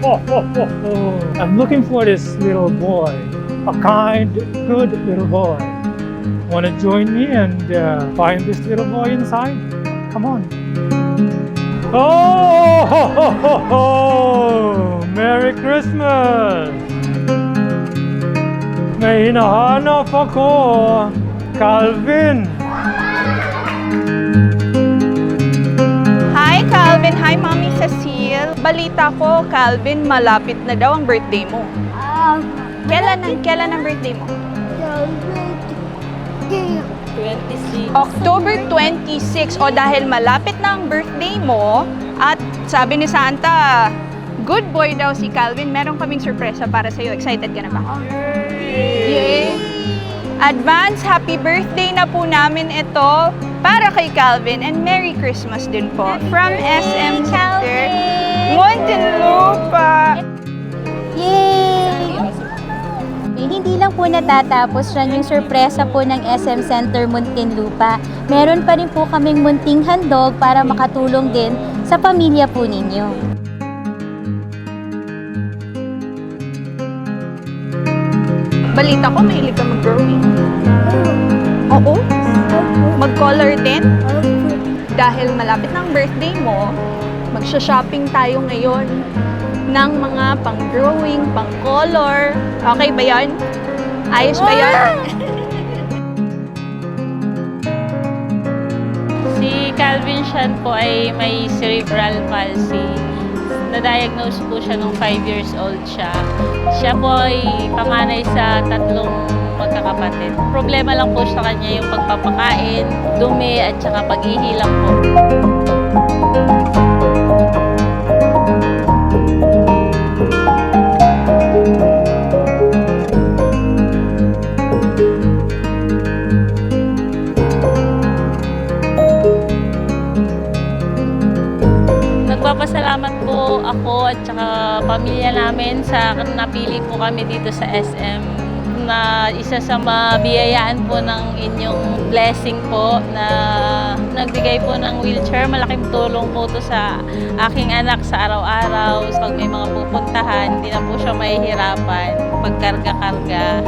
I'm looking for this little boy, a kind, good little boy. Want to join me and find this little boy inside? Come on. Oh, Merry Christmas! May hinahanap ako, Calvin. Hi, Calvin. Hi, Mommy Cecile. Balita ko, Calvin, malapit na daw ang birthday mo. Kailan ang birthday mo? October 26. O dahil malapit na ang birthday mo, at sabi ni Santa, good boy daw si Calvin, meron kaming sorpresa para sa'yo. Excited ka na ba? Yay! Advance happy birthday na po namin ito para kay Calvin, and Merry Christmas din po from SM Center Muntinlupa. Yay! Hindi lang po natatapos yan yung sorpresa po ng SM Center Muntinlupa. Meron pa rin po kaming munting handog para makatulong din sa pamilya po ninyo. Balita ko, mahilig ka mag-drawing. Oo? Mag-color din? Dahil malapit ng birthday mo, magsha-shopping tayo ngayon ng mga pang-drawing, pang-color. Okay ba yan? Ayos ba yan? Si Calvin Shan po ay may cerebral palsy. Na-diagnose po siya nung 5 years old siya. Siya po ay panganay sa 3 magkakapatid. Problema lang po sa kanya yung pagpapakain, dumi at saka pag-ihilang po. Nagpapasalamat po ako at saka pamilya namin sa napili po kami dito sa SM na isa sa mabiyayaan po ng inyong blessing po na nagbigay po ng wheelchair. Malaking tulong po to sa aking anak sa araw-araw. Pag may mga pupuntahan, hindi na po siya mahihirapan pagkarga-karga.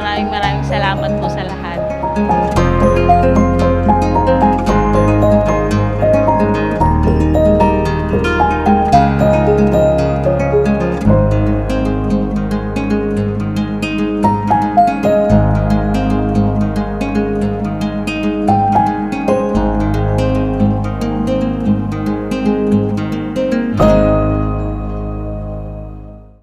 Maraming salamat po sa lahat.